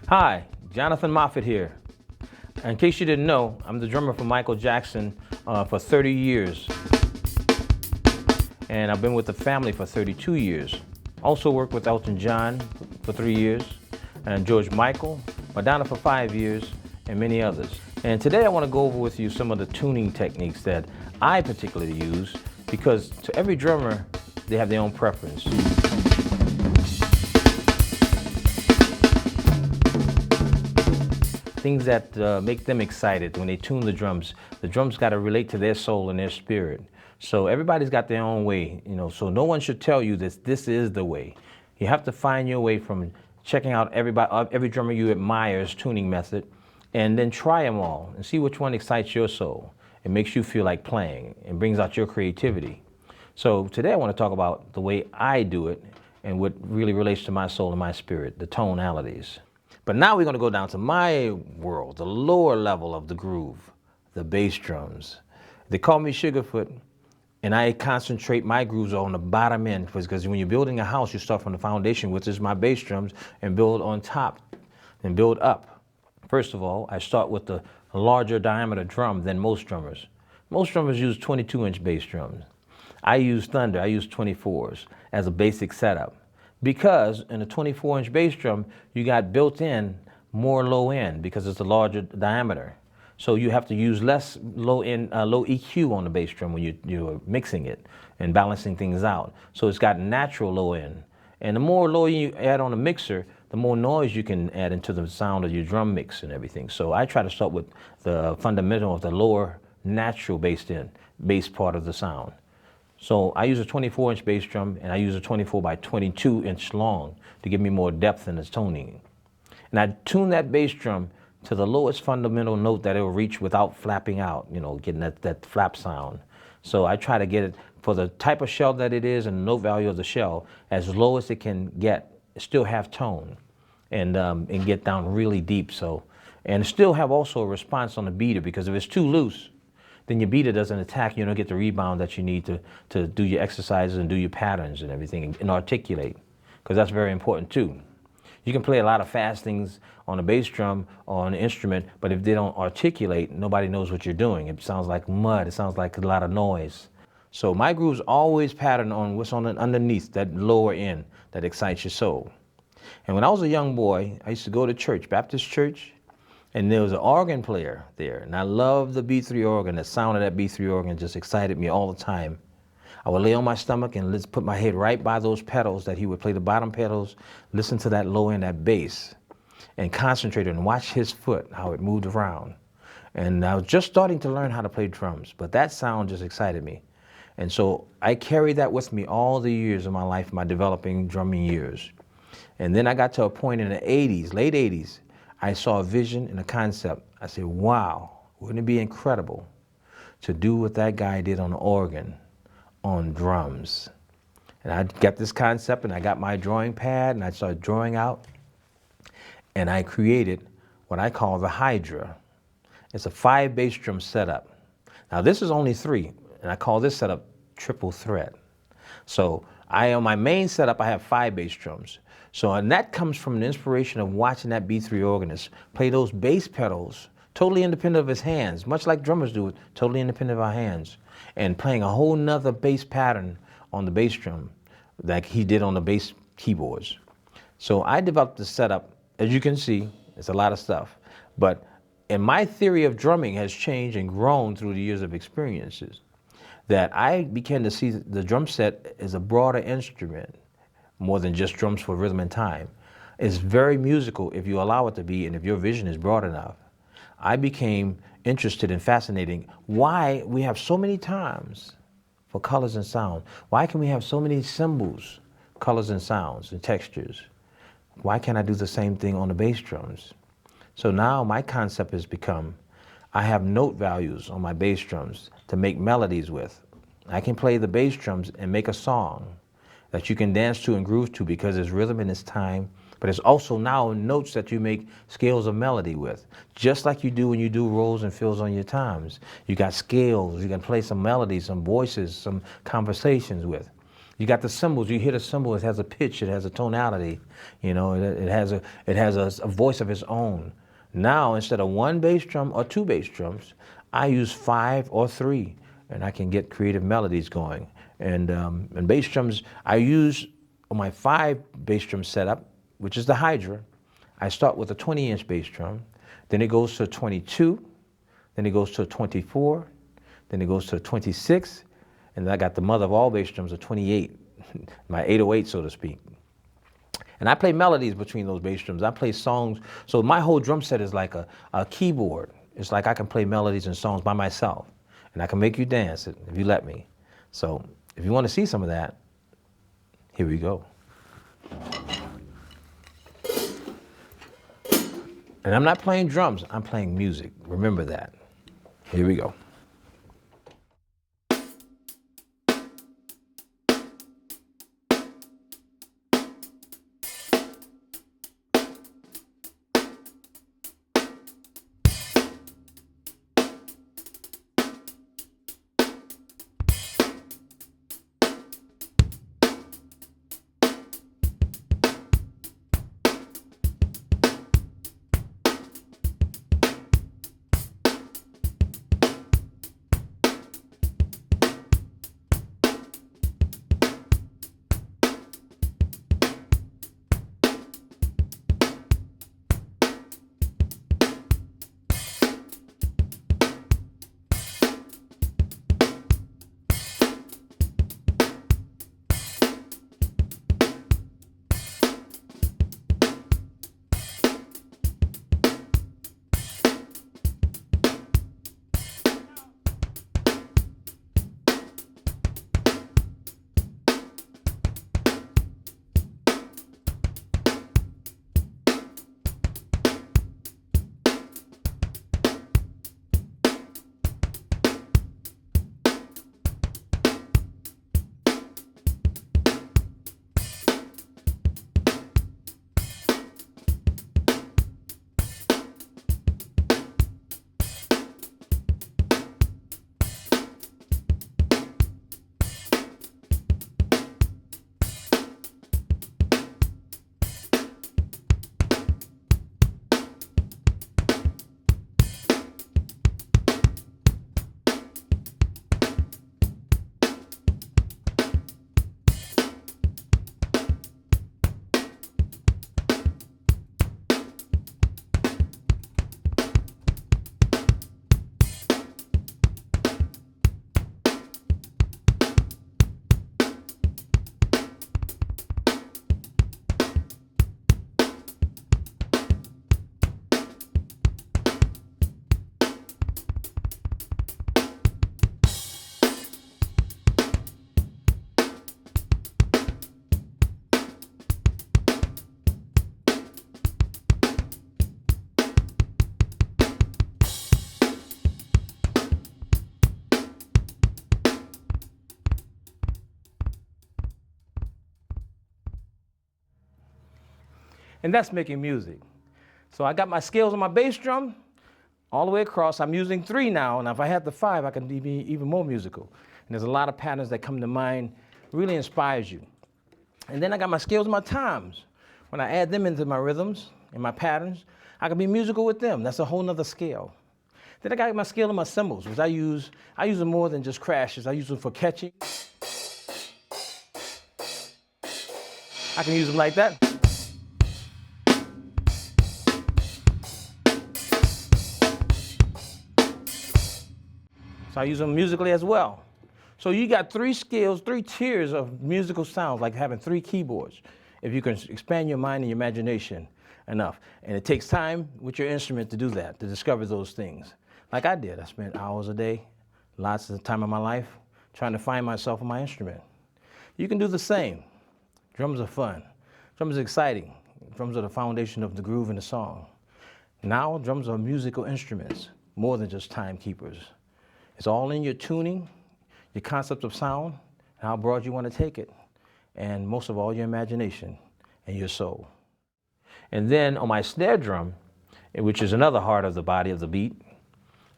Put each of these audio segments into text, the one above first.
Hi, Jonathan Moffett here. In case you didn't know, I'm the drummer for Michael Jackson for 30 years. And I've been with the family for 32 years. Also worked with Elton John for 3 years, and George Michael, Madonna for 5 years, and many others. And today I want to go over with you some of the tuning techniques that I particularly use, because to every drummer, they have their own preference. Things that make them excited when they tune the drums. The drums got to relate to their soul and their spirit. So everybody's got their own way, so no one should tell you this is the way. You have to find your way from checking out every drummer you admire's tuning method, and then try them all and see which one excites your soul and makes you feel like playing and brings out your creativity. So today I want to talk about the way I do it and what really relates to my soul and my spirit, the tonalities. But now we're going to go down to my world, the lower level of the groove, the bass drums. They call me Sugarfoot, and I concentrate my grooves on the bottom end, because when you're building a house, you start from the foundation, which is my bass drums, and build on top and build up. First of all, I start with the larger diameter drum than most drummers. Most drummers use 22-inch bass drums. I use Thunder, I use 24s as a basic setup. Because in a 24-inch bass drum, you got built in more low end because it's a larger diameter. So you have to use less low EQ on the bass drum when you're mixing it and balancing things out. So it's got natural low end. And the more low you add on a mixer, the more noise you can add into the sound of your drum mix and everything. So I try to start with the fundamental of the lower natural bass part of the sound. So I use a 24-inch bass drum, and I use a 24 by 22-inch long to give me more depth in its toning. And I tune that bass drum to the lowest fundamental note that it will reach without flapping out, getting that flap sound. So I try to get it, for the type of shell that it is and the note value of the shell, as low as it can get, still have tone, and get down really deep. And still have also a response on the beater, because if it's too loose, then your beater doesn't attack, you don't get the rebound that you need to do your exercises and do your patterns and everything and articulate, because that's very important too. You can play a lot of fast things on a bass drum or on an instrument, but if they don't articulate, nobody knows what you're doing. It sounds like mud, it sounds like a lot of noise. So my grooves always pattern on what's underneath, that lower end that excites your soul. And when I was a young boy, I used to go to church, Baptist church, and there was an organ player there, and I loved the B3 organ. The sound of that B3 organ just excited me all the time. I would lay on my stomach and put my head right by those pedals that he would play, the bottom pedals, listen to that low end, that bass, and concentrate and watch his foot, how it moved around. And I was just starting to learn how to play drums, but that sound just excited me. And so I carried that with me all the years of my life, my developing drumming years. And then I got to a point in the 80s, late 80s, I saw a vision and a concept. I said, wow, wouldn't it be incredible to do what that guy did on the organ, on drums? And I got this concept, and I got my drawing pad, and I started drawing out, and I created what I call the Hydra. It's a 5 bass drum setup. Now this is only 3, and I call this setup triple threat. So on my main setup, I have 5 bass drums. And that comes from the inspiration of watching that B3 organist play those bass pedals, totally independent of his hands, much like drummers do, totally independent of our hands, and playing a whole nother bass pattern on the bass drum like he did on the bass keyboards. So I developed the setup. As you can see, it's a lot of stuff. But my theory of drumming has changed and grown through the years of experiences, that I began to see the drum set as a broader instrument, more than just drums for rhythm and time. It's very musical if you allow it to be, and if your vision is broad enough. I became interested and fascinating why we have so many times for colors and sound. Why can we have so many symbols, colors and sounds and textures? Why can't I do the same thing on the bass drums? So now my concept has become, I have note values on my bass drums to make melodies with. I can play the bass drums and make a song that you can dance to and groove to, because there's rhythm and it's time, but it's also now notes that you make scales of melody with, just like you do when you do rolls and fills on your toms. You got scales, you can play some melodies, some voices, some conversations with. You got the cymbals. You hear the cymbal. It has a pitch. It has a tonality. You know, it has a voice of its own. Now, instead of one bass drum or two bass drums, I use 5 or 3, and I can get creative melodies going. And bass drums, I use on my 5 bass drum setup, which is the Hydra. I start with a 20-inch bass drum, then it goes to a 22, then it goes to a 24, then it goes to a 26, and then I got the mother of all bass drums, a 28, my 808, so to speak. And I play melodies between those bass drums. I play songs. So my whole drum set is like a keyboard. It's like I can play melodies and songs by myself. And I can make you dance if you let me. So if you want to see some of that, here we go. And I'm not playing drums, I'm playing music. Remember that. Here we go. And that's making music. So I got my scales on my bass drum all the way across. I'm using 3 now, and if I had the 5, I can be even more musical. And there's a lot of patterns that come to mind, really inspires you. And then I got my scales and my times. When I add them into my rhythms and my patterns, I can be musical with them. That's a whole nother scale. Then I got my scale and my cymbals, which I use them more than just crashes. I use them for catching. I can use them like that. So I use them musically as well. So you got 3 scales, 3 tiers of musical sounds, like having 3 keyboards, if you can expand your mind and your imagination enough. And it takes time with your instrument to do that, to discover those things. Like I did. I spent hours a day, lots of the time of my life, trying to find myself in my instrument. You can do the same. Drums are fun. Drums are exciting. Drums are the foundation of the groove in the song. Now, drums are musical instruments, more than just timekeepers. It's all in your tuning, your concept of sound, and how broad you want to take it, and most of all, your imagination and your soul. And then on my snare drum, which is another heart of the body of the beat,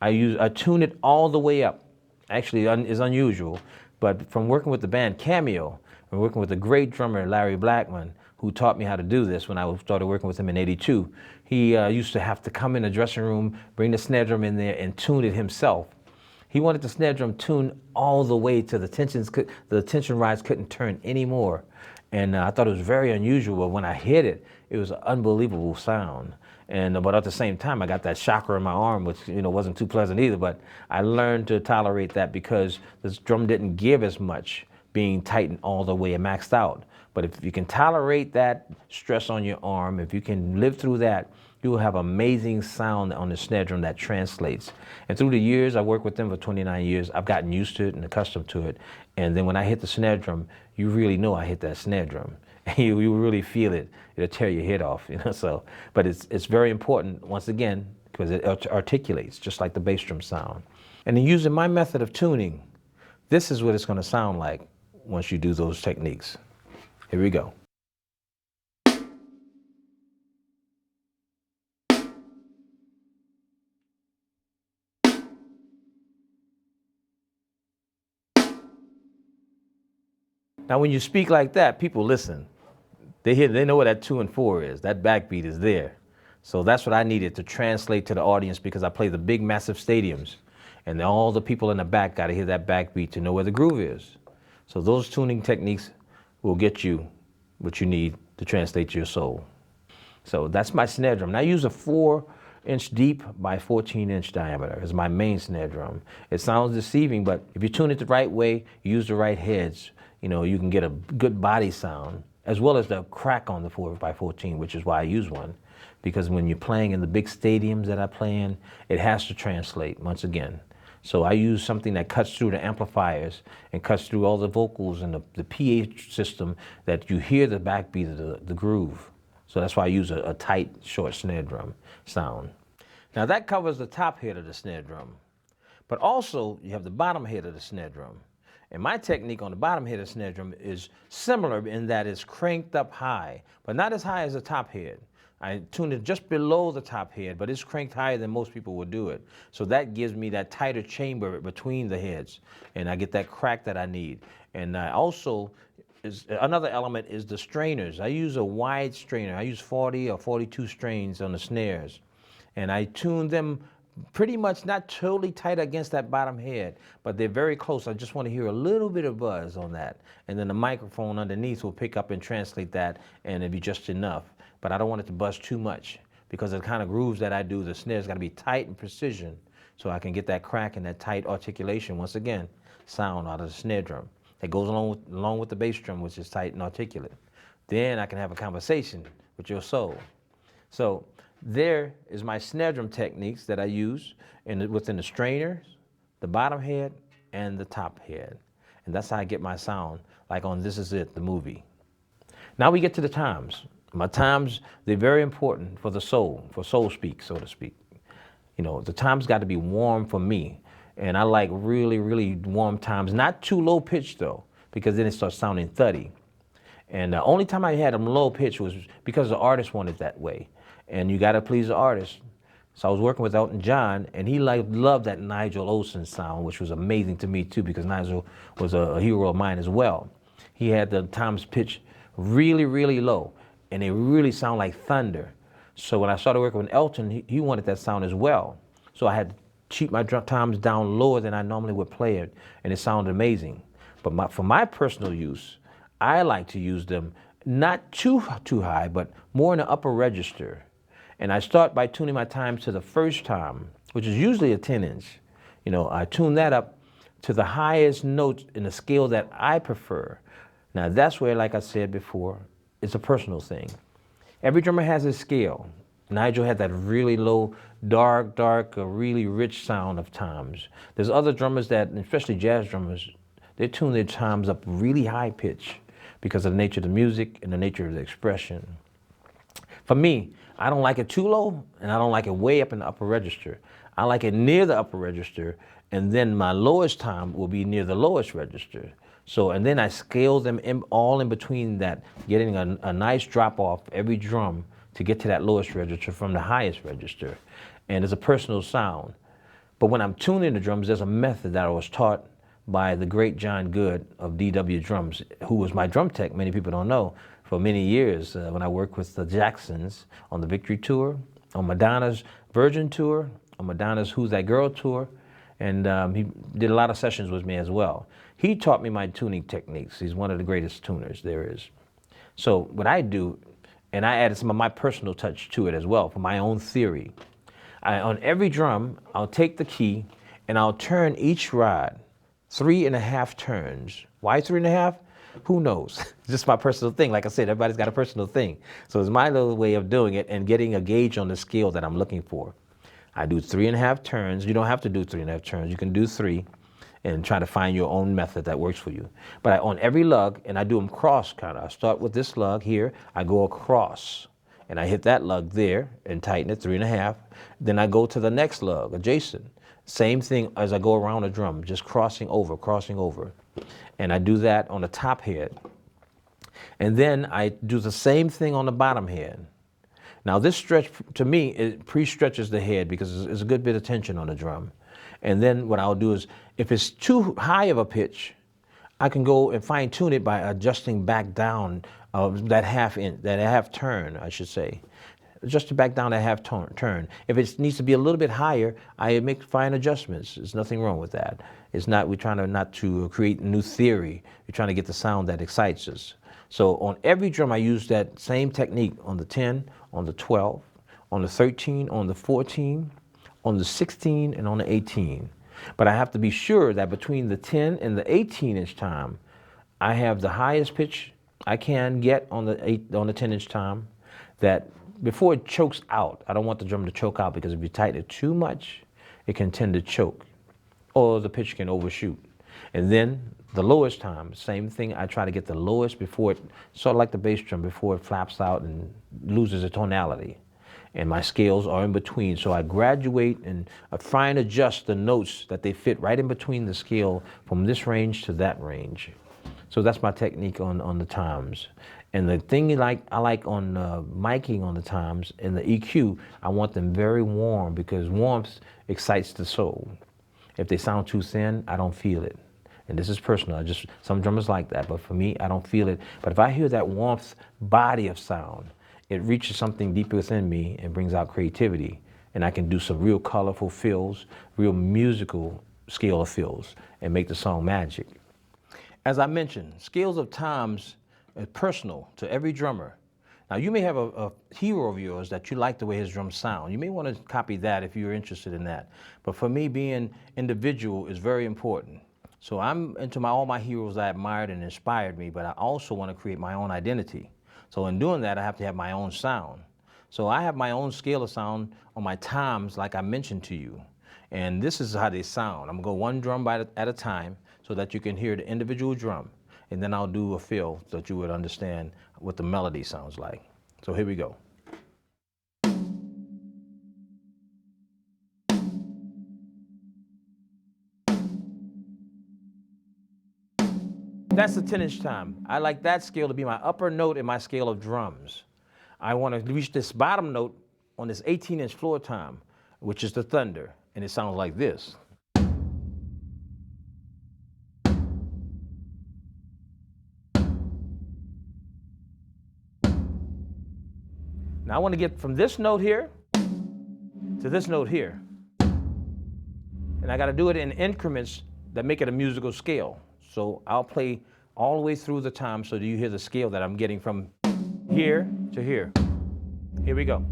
I tune it all the way up. Actually, it's unusual, but from working with the band Cameo, I'm working with a great drummer, Larry Blackman, who taught me how to do this when I started working with him in '82. He used to have to come in the dressing room, bring the snare drum in there, and tune it himself. He wanted the snare drum tuned all the way to the tension rods couldn't turn anymore. And I thought it was very unusual, but when I hit it, it was an unbelievable sound. And but at the same time, I got that shocker in my arm, which wasn't too pleasant either. But I learned to tolerate that because this drum didn't give as much, being tightened all the way and maxed out. But if you can tolerate that stress on your arm, if you can live through that, you will have amazing sound on the snare drum that translates. And through the years, I worked with them for 29 years, I've gotten used to it and accustomed to it. And then when I hit the snare drum, you really know I hit that snare drum. You really feel it. It'll tear your head off, So, but it's very important, once again, because it articulates, just like the bass drum sound. And then using my method of tuning, this is what it's going to sound like once you do those techniques. Here we go. Now, when you speak like that, people listen. They know what that 2 and 4 is. That backbeat is there. So that's what I needed to translate to the audience, because I play the big, massive stadiums. And all the people in the back got to hear that backbeat to know where the groove is. So those tuning techniques will get you what you need to translate your soul. So that's my snare drum. Now I use a 4-inch deep by 14-inch diameter as my main snare drum. It sounds deceiving, but if you tune it the right way, use the right heads, you can get a good body sound, as well as the crack on the 4x14, which is why I use one. Because when you're playing in the big stadiums that I play in, it has to translate once again. So I use something that cuts through the amplifiers and cuts through all the vocals and the PA system, that you hear the backbeat of the groove. So that's why I use a tight, short snare drum sound. Now that covers the top head of the snare drum. But also, you have the bottom head of the snare drum. And my technique on the bottom head of the snare drum is similar in that it's cranked up high, but not as high as the top head. I tune it just below the top head, but it's cranked higher than most people would do it. So that gives me that tighter chamber between the heads, and I get that crack that I need. And I also, another element is the strainers. I use a wide strainer. I use 40 or 42 strains on the snares, and I tune them pretty much not totally tight against that bottom head, but they're very close. I just want to hear a little bit of buzz on that. And then the microphone underneath will pick up and translate that, and it'll be just enough. But I don't want it to buzz too much, because of the kind of grooves that I do, the snare's got to be tight and precision, so I can get that crack and that tight articulation, once again, sound out of the snare drum. That goes along with the bass drum, which is tight and articulate. Then I can have a conversation with your soul. So there is my snare drum techniques that I use within the strainers, the bottom head, and the top head. And that's how I get my sound, like on This Is It, the movie. Now we get to the toms. My toms, they're very important for the soul, for soul speak, so to speak. The toms got to be warm for me. And I like really, really warm toms. Not too low pitch though, because then it starts sounding thuddy. And the only time I had them low pitch was because the artist wanted that way. And you got to please the artist. So I was working with Elton John, and he loved that Nigel Olsen sound, which was amazing to me too, because Nigel was a hero of mine as well. He had the toms pitch really, really low, and they really sound like thunder. So when I started working with Elton, he wanted that sound as well. So I had to cheat my toms down lower than I normally would play it, and it sounded amazing. But for my personal use, I like to use them not too high, but more in the upper register. And I start by tuning my toms to the first tom, which is usually a 10-inch. I tune that up to the highest notes in the scale that I prefer. Now that's where, like I said before, it's a personal thing. Every drummer has his scale. Nigel had that really low, dark, really rich sound of toms. There's other drummers that, especially jazz drummers, they tune their toms up really high pitch because of the nature of the music and the nature of the expression. For me, I don't like it too low, and I don't like it way up in the upper register. I like it near the upper register, and then my lowest tom will be near the lowest register. So, and then I scale them all in between that, getting a nice drop off every drum to get to that lowest register from the highest register. And it's a personal sound. But when I'm tuning the drums, there's a method that I was taught by the great John Good of DW Drums, who was my drum tech, many people don't know, for many years when I worked with the Jacksons on the Victory Tour, on Madonna's Virgin Tour, on Madonna's Who's That Girl Tour, and he did a lot of sessions with me as well. He taught me my tuning techniques. He's one of the greatest tuners there is. So what I do, and I added some of my personal touch to it as well for my own theory. On every drum, I'll take the key and I'll turn each rod 3.5 turns. Why 3.5? Who knows? It's just my personal thing. Like I said, everybody's got a personal thing. So it's my little way of doing it and getting a gauge on the scale that I'm looking for. I do 3.5 turns. You don't have to do 3.5 turns. You can do 3 and try to find your own method that works for you. But on every lug, and I do them cross kind of. I start with this lug here. I go across, and I hit that lug there and tighten it 3.5. Then I go to the next lug adjacent. Same thing as I go around the drum, just crossing over, crossing over. And I do that on the top head. And then I do the same thing on the bottom head. Now this stretch, to me, it pre-stretches the head because there's a good bit of tension on the drum. And then what I'll do is, if it's too high of a pitch, I can go and fine tune it by adjusting back down that half turn, I should say. Just to back down that half turn. If it needs to be a little bit higher, I make fine adjustments. There's nothing wrong with that. It's not, we're trying to not to create new theory. We're trying to get the sound that excites us. So on every drum, I use that same technique on the 10, on the 12, on the 13, on the 14, on the 16, and on the 18. But I have to be sure that between the 10 and the 18-inch time, I have the highest pitch I can get on the 10-inch time, that before it chokes out. I don't want the drum to choke out, because if you tighten it too much, it can tend to choke, or the pitch can overshoot. And then the lowest time, same thing, I try to get the lowest before it, sort of like the bass drum, before it flaps out and loses its tonality. And my scales are in between, so I graduate and I fine adjust the notes that they fit right in between the scale from this range to that range. So that's my technique on the toms. And the thing I like on miking on the toms and the EQ, I want them very warm, because warmth excites the soul. If they sound too thin, I don't feel it. And this is personal. Some drummers like that, but for me, I don't feel it. But if I hear that warmth body of sound, it reaches something deep within me and brings out creativity. And I can do some real colorful fills, real musical scale of fills, and make the song magic. As I mentioned, scales of toms are personal to every drummer. Now, you may have a hero of yours that you like the way his drums sound. You may want to copy that if you're interested in that. But for me, being individual is very important. So I'm into all my heroes that admired and inspired me, but I also want to create my own identity. So in doing that, I have to have my own sound. So I have my own scale of sound on my toms, like I mentioned to you. And this is how they sound. I'm going to go one drum at a time so that you can hear the individual drum. And then I'll do a fill so that you would understand what the melody sounds like. So here we go. That's the 10-inch tom. I like that scale to be my upper note in my scale of drums. I want to reach this bottom note on this 18-inch floor tom, which is the thunder, and it sounds like this. Now I want to get from this note here to this note here. And I got to do it in increments that make it a musical scale. So I'll play all the way through the tom so that you hear the scale that I'm getting from here to here. Here we go.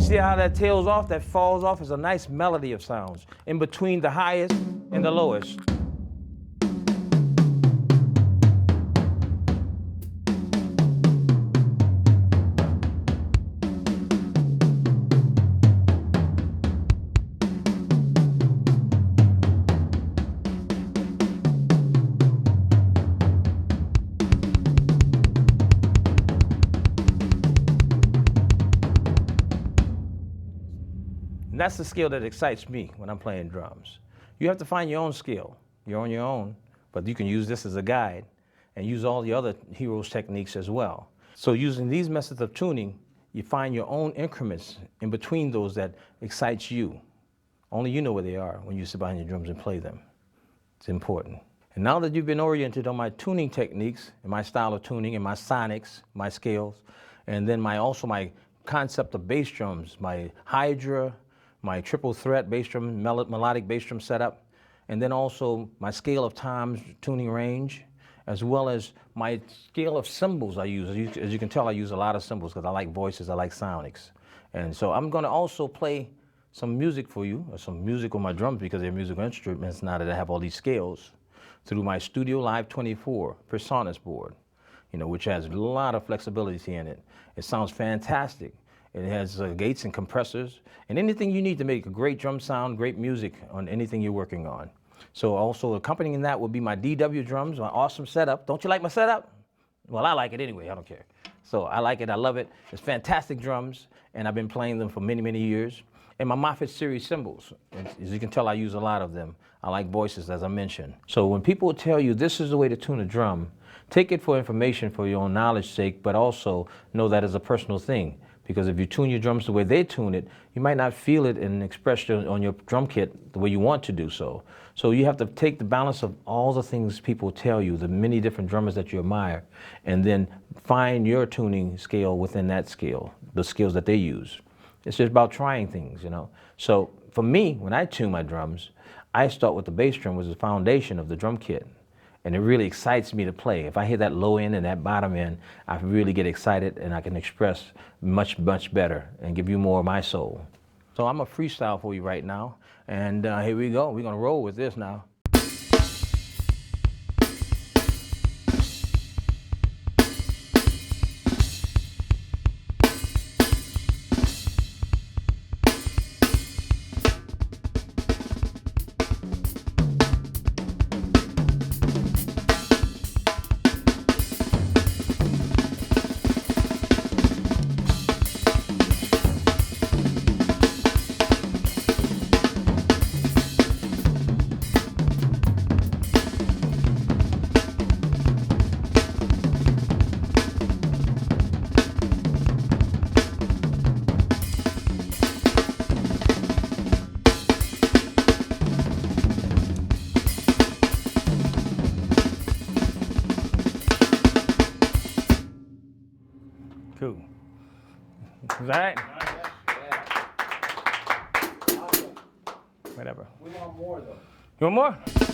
See how that tails off, that falls off, is a nice melody of sounds in between the highest and the lowest. And that's the skill that excites me when I'm playing drums. You have to find your own skill. You're on your own, but you can use this as a guide and use all the other heroes' techniques as well. So using these methods of tuning, you find your own increments in between those that excites you. Only you know where they are when you sit behind your drums and play them. It's important. And now that you've been oriented on my tuning techniques and my style of tuning and my sonics, my scales, and then also my concept of bass drums, my Hydra, my triple threat bass drum, melodic bass drum setup, and then also my scale of times tuning range, as well as my scale of cymbals I use. As you can tell, I use a lot of cymbals because I like voices, I like sonics. And so I'm gonna also play some music for you, or some music on my drums because they're musical instruments now that I have all these scales, through my Studio Live 24 Personas board, which has a lot of flexibility in it. It sounds fantastic. It has gates and compressors and anything you need to make a great drum sound, great music on anything you're working on. So also accompanying that will be my DW drums, my awesome setup. Don't you like my setup? Well, I like it anyway, I don't care. So I like it, I love it. It's fantastic drums, and I've been playing them for many, many years. And my Moffett series cymbals, as you can tell, I use a lot of them. I like voices, as I mentioned. So when people tell you this is the way to tune a drum, take it for information for your own knowledge's sake, but also know that as a personal thing. Because if you tune your drums the way they tune it, you might not feel it and express it on your drum kit the way you want to do so. So you have to take the balance of all the things people tell you, the many different drummers that you admire, and then find your tuning scale within that scale, the skills that they use. It's just about trying things, So for me, when I tune my drums, I start with the bass drum, which is the foundation of the drum kit. And it really excites me to play. If I hear that low end and that bottom end, I really get excited and I can express much, much better and give you more of my soul. So I'm a freestyle for you right now. And here we go. We're gonna roll with this now. Cool. Is that right? Yeah. Awesome. Whatever. We want more though. You want more?